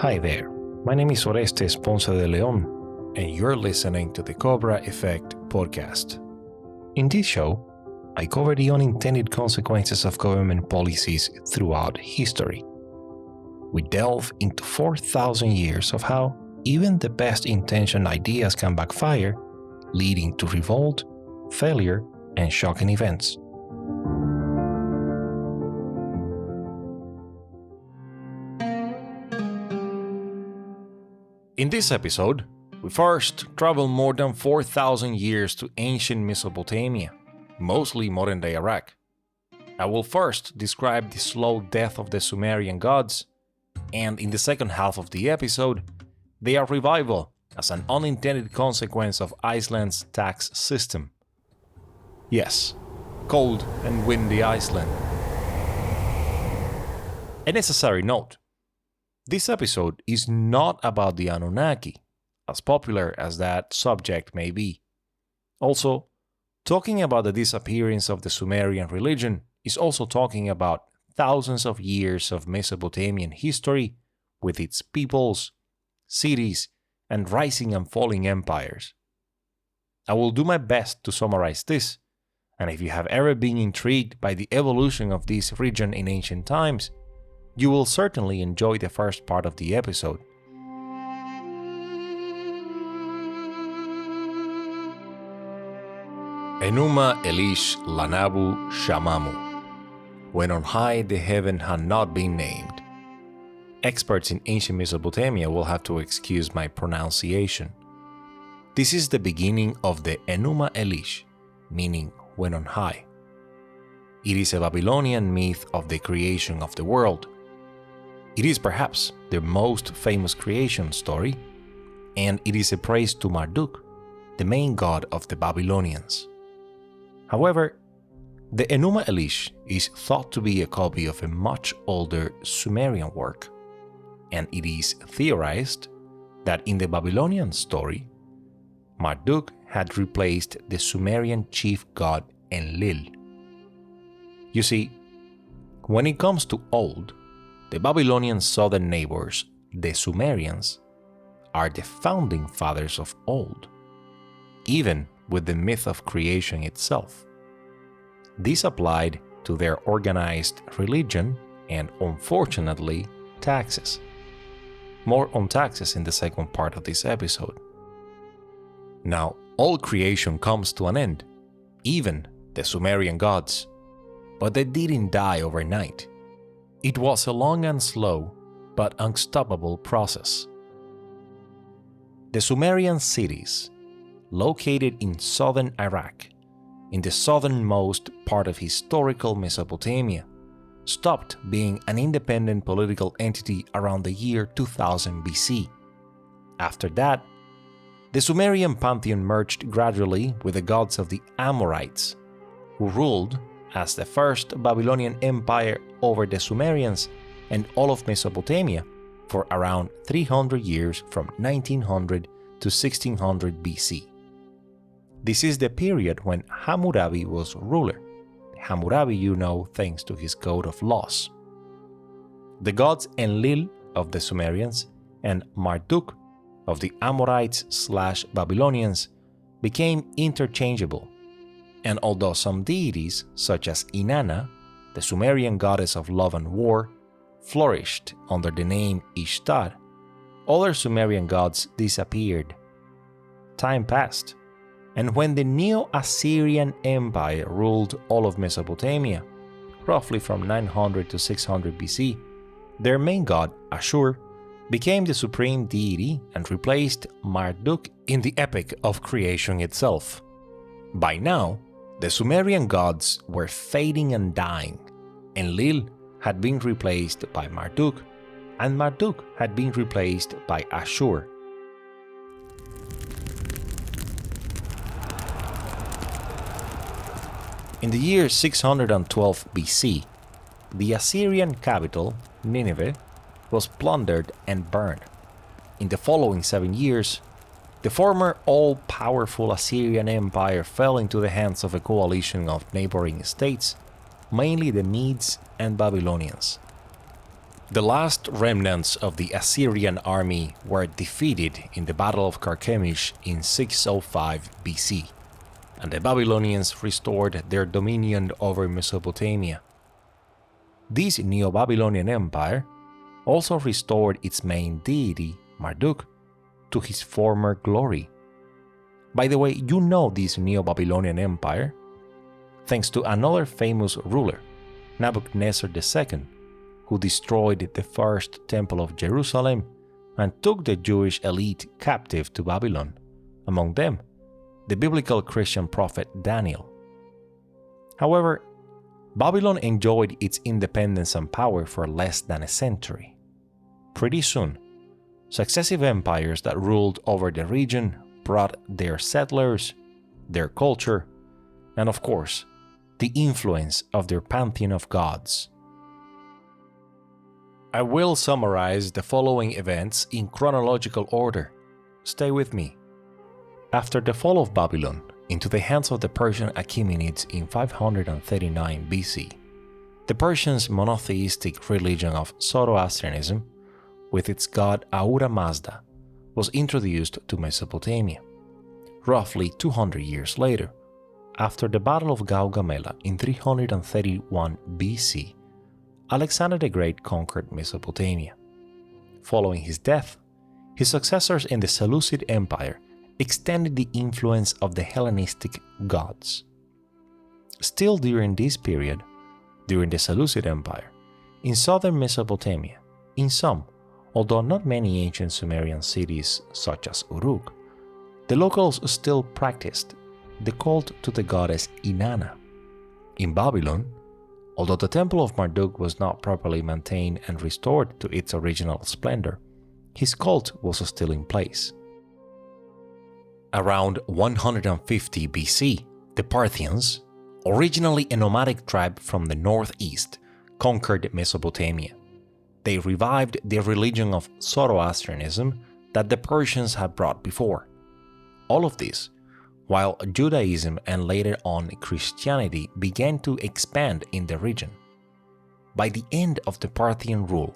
Hi there, my name is Orestes Ponce de Leon, and you're listening to the Cobra Effect podcast. In this show, I cover the unintended consequences of government policies throughout history. We delve into 4,000 years of how even the best intentioned ideas can backfire, leading to revolt, failure, and shocking events. In this episode, we first travel more than 4,000 years to ancient Mesopotamia, mostly modern-day Iraq. I will first describe the slow death of the Sumerian gods, and in the second half of the episode, their revival as an unintended consequence of Iceland's tax system. Yes, cold and windy Iceland. A necessary note. This episode is not about the Anunnaki, as popular as that subject may be. Also, talking about the disappearance of the Sumerian religion is also talking about thousands of years of Mesopotamian history with its peoples, cities, and rising and falling empires. I will do my best to summarize this, and if you have ever been intrigued by the evolution of this region in ancient times, you will certainly enjoy the first part of the episode. Enuma Elish Lanabu Shamamu. When on high the heaven had not been named. Experts in ancient Mesopotamia will have to excuse my pronunciation. This is the beginning of the Enuma Elish, meaning when on high. It is a Babylonian myth of the creation of the world. It is perhaps their most famous creation story, and it is a praise to Marduk, the main god of the Babylonians. However, the Enuma Elish is thought to be a copy of a much older Sumerian work, and it is theorized that in the Babylonian story, Marduk had replaced the Sumerian chief god Enlil. You see, when it comes to old, the Babylonian southern neighbors, the Sumerians, are the founding fathers of old, even with the myth of creation itself. This applied to their organized religion and, unfortunately, taxes. More on taxes in the second part of this episode. Now, all creation comes to an end, even the Sumerian gods, but they didn't die overnight. It was a long and slow, but unstoppable process. The Sumerian cities, located in southern Iraq, in the southernmost part of historical Mesopotamia, stopped being an independent political entity around the year 2000 BC. After that, the Sumerian pantheon merged gradually with the gods of the Amorites, who ruled as the first Babylonian empire over the Sumerians and all of Mesopotamia for around 300 years from 1900 to 1600 BC. This is the period when Hammurabi was ruler. Hammurabi you know thanks to his code of laws. The gods Enlil of the Sumerians and Marduk of the Amorites/Babylonians became interchangeable. And although some deities, such as Inanna, the Sumerian goddess of love and war, flourished under the name Ishtar, other Sumerian gods disappeared. Time passed, and when the Neo-Assyrian Empire ruled all of Mesopotamia, roughly from 900 to 600 BC, their main god, Ashur, became the supreme deity and replaced Marduk in the epic of creation itself. By now, the Sumerian gods were fading and dying. Enlil had been replaced by Marduk, and Marduk had been replaced by Ashur. In the year 612 BC, the Assyrian capital, Nineveh, was plundered and burned. In the following 7 years, the former all-powerful Assyrian Empire fell into the hands of a coalition of neighboring states, mainly the Medes and Babylonians. The last remnants of the Assyrian army were defeated in the Battle of Carchemish in 605 BC, and the Babylonians restored their dominion over Mesopotamia. This Neo-Babylonian empire also restored its main deity, Marduk, to his former glory. By the way, you know this Neo-Babylonian empire thanks to another famous ruler, Nebuchadnezzar II, who destroyed the first temple of Jerusalem and took the Jewish elite captive to Babylon, among them the biblical Christian prophet Daniel. However, Babylon enjoyed its independence and power for less than a century. Pretty soon, successive empires that ruled over the region brought their settlers, their culture, and of course, the influence of their pantheon of gods. I will summarize the following events in chronological order. Stay with me. After the fall of Babylon into the hands of the Persian Achaemenids in 539 BC, the Persians' monotheistic religion of Zoroastrianism, with its god Ahura Mazda, was introduced to Mesopotamia. Roughly 200 years later, after the Battle of Gaugamela in 331 BC, Alexander the Great conquered Mesopotamia. Following his death, his successors in the Seleucid Empire extended the influence of the Hellenistic gods. Still during this period, during the Seleucid Empire, in southern Mesopotamia, in some, although not many ancient Sumerian cities such as Uruk, the locals still practiced the cult to the goddess Inanna. In Babylon, although the temple of Marduk was not properly maintained and restored to its original splendor, his cult was still in place. Around 150 BC, the Parthians, originally a nomadic tribe from the northeast, conquered Mesopotamia. They revived the religion of Zoroastrianism that the Persians had brought before. All of this, while Judaism and later on Christianity began to expand in the region. By the end of the Parthian rule,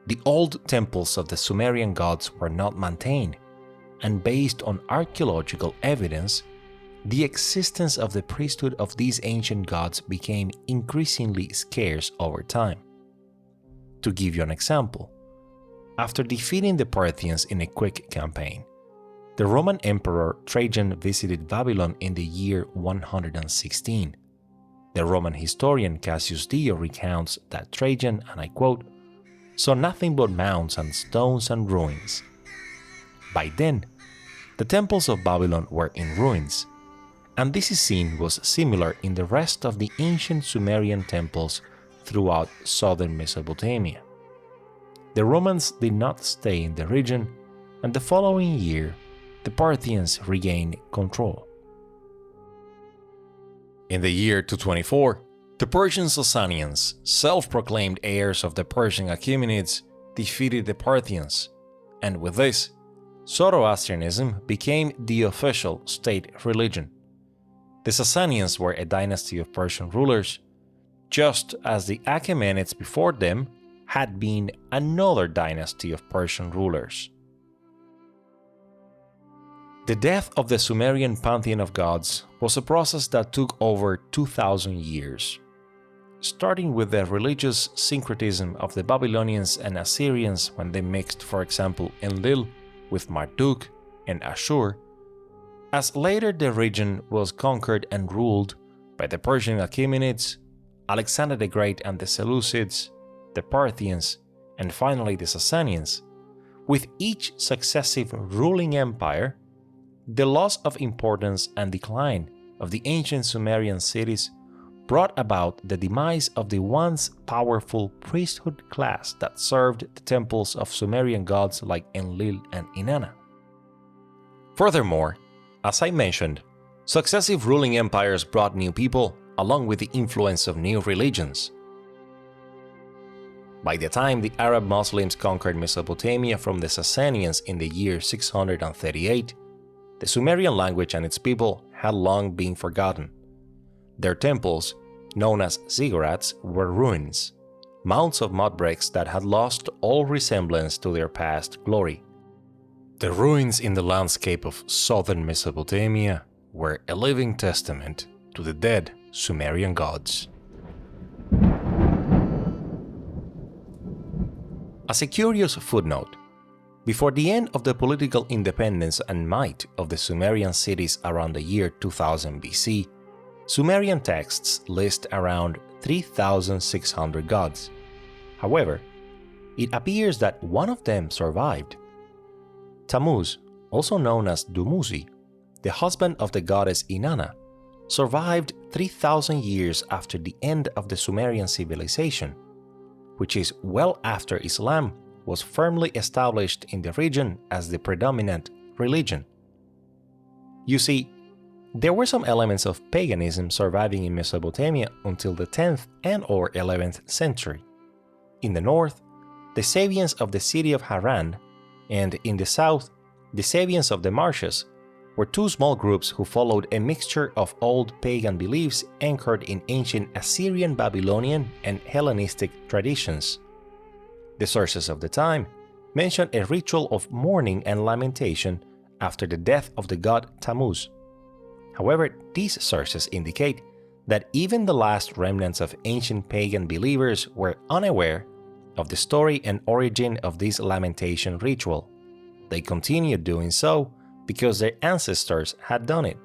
the old temples of the Sumerian gods were not maintained, and based on archaeological evidence, the existence of the priesthood of these ancient gods became increasingly scarce over time. To give you an example, after defeating the Parthians in a quick campaign, the Roman Emperor Trajan visited Babylon in the year 116. The Roman historian Cassius Dio recounts that Trajan, and I quote, saw nothing but mounds and stones and ruins. By then, the temples of Babylon were in ruins, and this scene was similar in the rest of the ancient Sumerian temples throughout southern Mesopotamia. The Romans did not stay in the region, and the following year, the Parthians regained control. In the year 224, the Persian Sasanians, self-proclaimed heirs of the Persian Achaemenids, defeated the Parthians, and with this, Zoroastrianism became the official state religion. The Sasanians were a dynasty of Persian rulers, just as the Achaemenids before them had been another dynasty of Persian rulers. The death of the Sumerian pantheon of gods was a process that took over 2,000 years. Starting with the religious syncretism of the Babylonians and Assyrians when they mixed, for example, Enlil with Marduk and Ashur, as later the region was conquered and ruled by the Persian Achaemenids, Alexander the Great and the Seleucids, the Parthians, and finally the Sasanians, with each successive ruling empire, the loss of importance and decline of the ancient Sumerian cities brought about the demise of the once powerful priesthood class that served the temples of Sumerian gods like Enlil and Inanna. Furthermore, as I mentioned, successive ruling empires brought new people along with the influence of new religions. By the time the Arab Muslims conquered Mesopotamia from the Sasanians in the year 638, the Sumerian language and its people had long been forgotten. Their temples, known as ziggurats, were ruins. mounds of mud bricks that had lost all resemblance to their past glory. The ruins in the landscape of southern Mesopotamia were a living testament to the dead Sumerian gods. As a curious footnote, before the end of the political independence and might of the Sumerian cities around the year 2000 BC, Sumerian texts list around 3,600 gods. However, it appears that one of them survived. Tammuz, also known as Dumuzi, the husband of the goddess Inanna, survived 3,000 years after the end of the Sumerian civilization, which is well after Islam was firmly established in the region as the predominant religion. You see, there were some elements of paganism surviving in Mesopotamia until the 10th and/or 11th century. In the north, the Sabians of the city of Haran, and in the south, the Sabians of the marshes, were two small groups who followed a mixture of old pagan beliefs anchored in ancient Assyrian, Babylonian, and Hellenistic traditions. The sources of the time mention a ritual of mourning and lamentation after the death of the god Tammuz. However, these sources indicate that even the last remnants of ancient pagan believers were unaware of the story and origin of this lamentation ritual. They continued doing so because their ancestors had done it.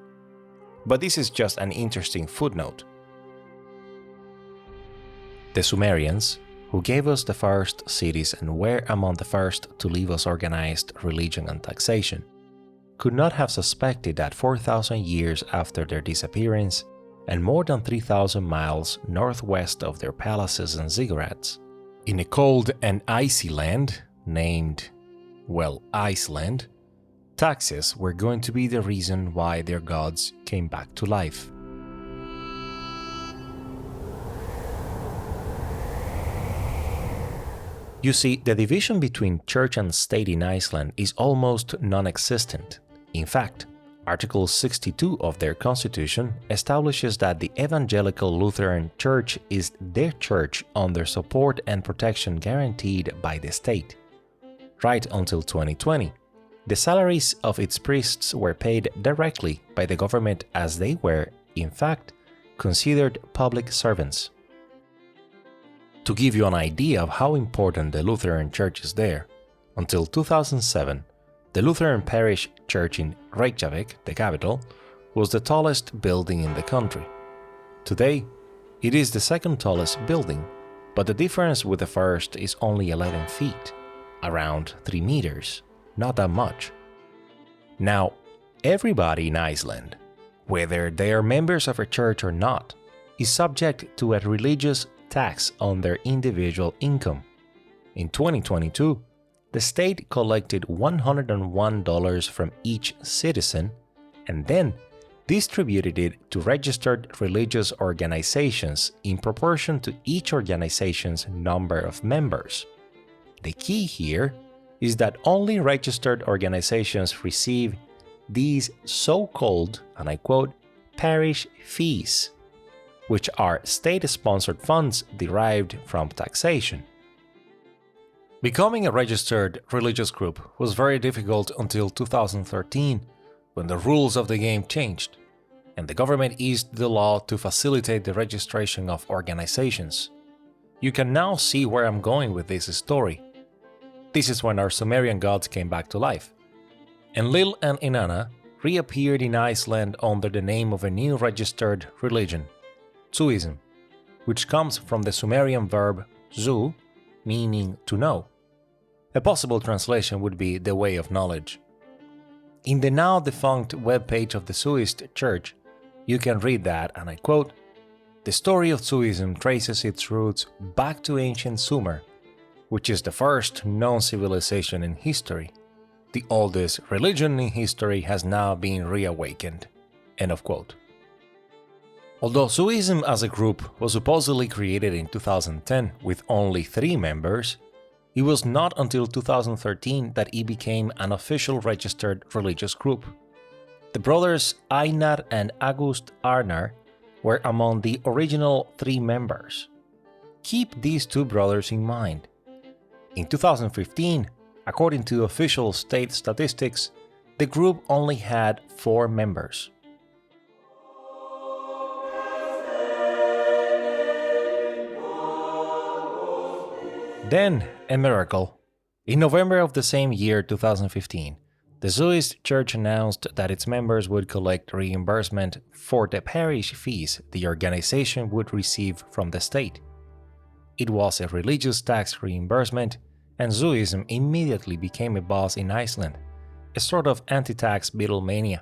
But this is just an interesting footnote. The Sumerians, who gave us the first cities and were among the first to leave us organized religion and taxation, could not have suspected that 4,000 years after their disappearance, and more than 3,000 miles northwest of their palaces and ziggurats, in a cold and icy land named, well, Iceland, taxes were going to be the reason why their gods came back to life. You see, the division between church and state in Iceland is almost non-existent. In fact, Article 62 of their constitution establishes that the Evangelical Lutheran Church is their church under support and protection guaranteed by the state. Right until 2020, the salaries of its priests were paid directly by the government as they were, in fact, considered public servants. To give you an idea of how important the Lutheran Church is there, until 2007, the Lutheran Parish Church in Reykjavik, the capital, was the tallest building in the country. Today, it is the second tallest building, but the difference with the first is only 11 feet, around 3 meters, not that much. Now, everybody in Iceland, whether they are members of a church or not, is subject to a religious tax on their individual income. In 2022, the state collected $101 from each citizen and then distributed it to registered religious organizations in proportion to each organization's number of members. The key here is that only registered organizations receive these so-called, and I quote, parish fees, which are state-sponsored funds derived from taxation. Becoming a registered religious group was very difficult until 2013, when the rules of the game changed, and the government eased the law to facilitate the registration of organizations. You can now see where I'm going with this story. This is when our Sumerian gods came back to life. Enlil and Inanna reappeared in Iceland under the name of a new registered religion, Zuism, which comes from the Sumerian verb zu, meaning to know. A possible translation would be the way of knowledge. In the now defunct webpage of the Zuist Church, you can read that, and I quote, "The story of Zuism traces its roots back to ancient Sumer, which is the first known civilization in history. The oldest religion in history has now been reawakened." End of quote. Although Zuism as a group was supposedly created in 2010 with only 3 members, it was not until 2013 that it became an official registered religious group. The brothers Einar and August Arnar were among the original 3 members. Keep these two brothers in mind. In 2015, according to official state statistics, the group only had 4 members. Then, a miracle. In November of the same year, 2015, the Zuist Church announced that its members would collect reimbursement for the parish fees the organization would receive from the state. It was a religious tax reimbursement, and Zuism immediately became a buzz in Iceland, a sort of anti-tax Beatlemania.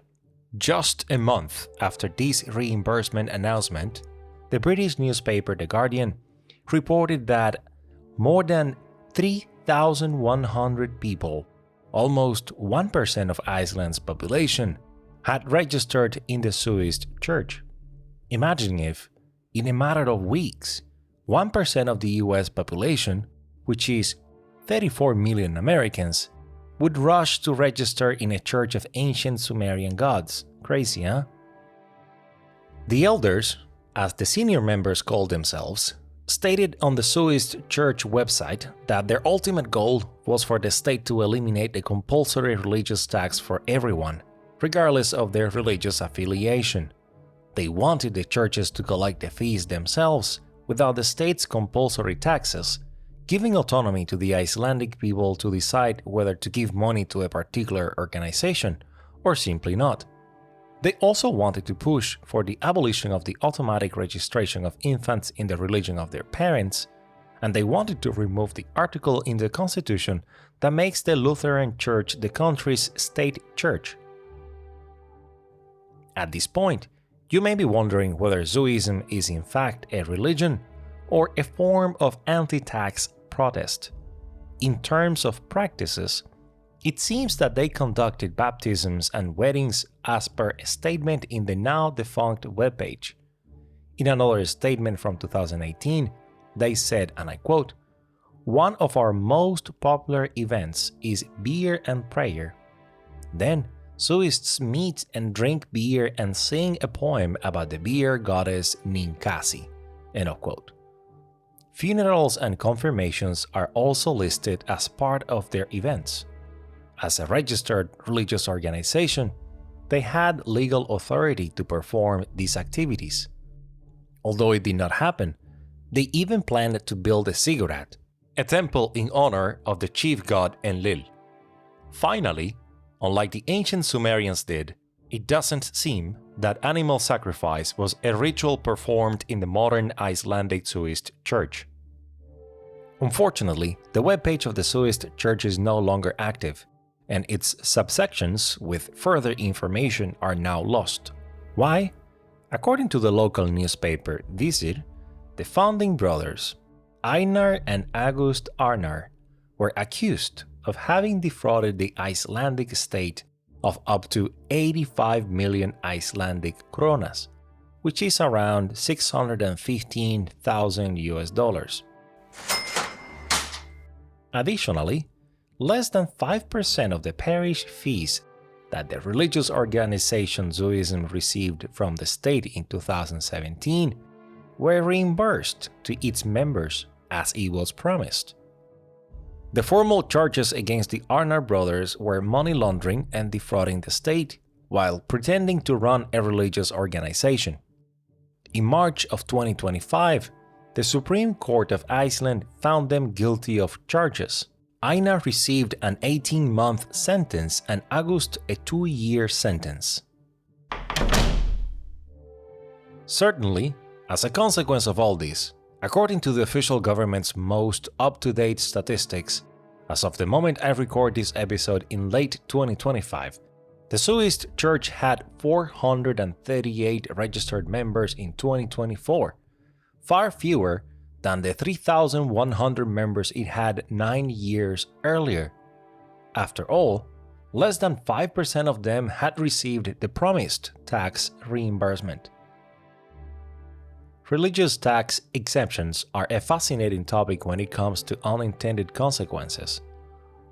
Just a month after this reimbursement announcement, the British newspaper The Guardian reported that more than 3,100 people, almost 1% of Iceland's population, had registered in the Zuist Church. Imagine if, in a matter of weeks, 1% of the US population, which is 34 million Americans, would rush to register in a church of ancient Sumerian gods. Crazy, huh? The elders, as the senior members called themselves, stated on the Zuist Church website that their ultimate goal was for the state to eliminate the compulsory religious tax for everyone, regardless of their religious affiliation. They wanted the churches to collect the fees themselves without the state's compulsory taxes, giving autonomy to the Icelandic people to decide whether to give money to a particular organization or simply not. They also wanted to push for the abolition of the automatic registration of infants in the religion of their parents, and they wanted to remove the article in the constitution that makes the Lutheran Church the country's state church. At this point, you may be wondering whether Zuism is in fact a religion or a form of anti-tax protest. In terms of practices, it seems that they conducted baptisms and weddings as per a statement in the now-defunct webpage. In another statement from 2018, they said, and I quote, "One of our most popular events is beer and prayer. Then, Zuists meet and drink beer and sing a poem about the beer goddess Ninkasi." End of quote. Funerals and confirmations are also listed as part of their events. As a registered religious organization, they had legal authority to perform these activities. Although it did not happen, they even planned to build a ziggurat, a temple in honor of the chief god Enlil. Finally, unlike the ancient Sumerians did, it doesn't seem that animal sacrifice was a ritual performed in the modern Icelandic Zuist Church. Unfortunately, the webpage of the Zuist Church is no longer active, and its subsections with further information are now lost. Why? According to the local newspaper Vísir, the founding brothers, Einar and August Arnar, were accused of having defrauded the Icelandic state of up to 85 million Icelandic kronas, which is around $615,000. Additionally, less than 5% of the parish fees that the religious organization Zuism received from the state in 2017 were reimbursed to its members as it was promised. The formal charges against the Arnar brothers were money laundering and defrauding the state, while pretending to run a religious organization. In March of 2025, the Supreme Court of Iceland found them guilty of charges. Einar received an 18-month sentence and August a 2-year sentence. Certainly, as a consequence of all this, according to the official government's most up-to-date statistics, as of the moment I record this episode in late 2025, the Zuist Church had 438 registered members in 2024, far fewer than the 3,100 members it had 9 years earlier. After all, less than 5% of them had received the promised tax reimbursement. Religious tax exemptions are a fascinating topic when it comes to unintended consequences.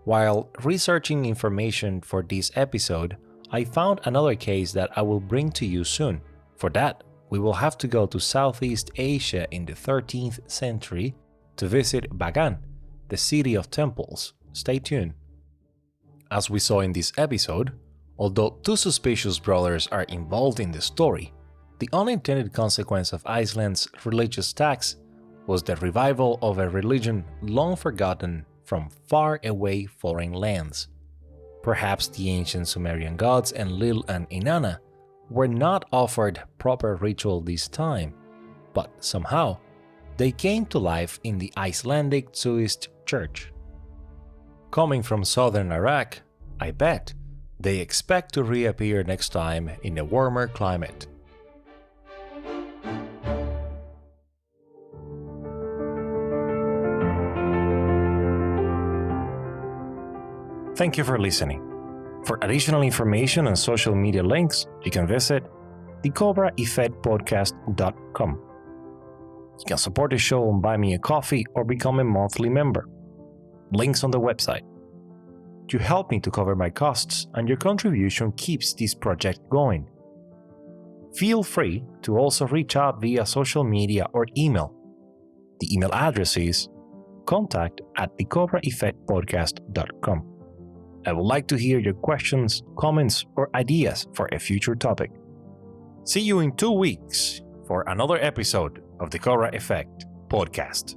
While researching information for this episode, I found another case that I will bring to you soon. For that, we will have to go to Southeast Asia in the 13th century to visit Bagan, the city of temples. Stay tuned. As we saw in this episode, although two suspicious brothers are involved in the story, the unintended consequence of Iceland's religious tax was the revival of a religion long forgotten from far away foreign lands. Perhaps the ancient Sumerian gods Enlil and Inanna were not offered proper ritual this time, but somehow they came to life in the Icelandic Zuist Church. Coming from southern Iraq, I bet they expect to reappear next time in a warmer climate. Thank you for listening. For additional information and social media links, you can visit thecobraeffectpodcast.com. You can support the show on Buy Me a Coffee or become a monthly member. Links on the website. You help me to cover my costs, and your contribution keeps this project going. Feel free to also reach out via social media or email. The email address is contact@thecobraeffectpodcast.com. I would like to hear your questions, comments, or ideas for a future topic. See you in 2 weeks for another episode of the Cobra Effect Podcast.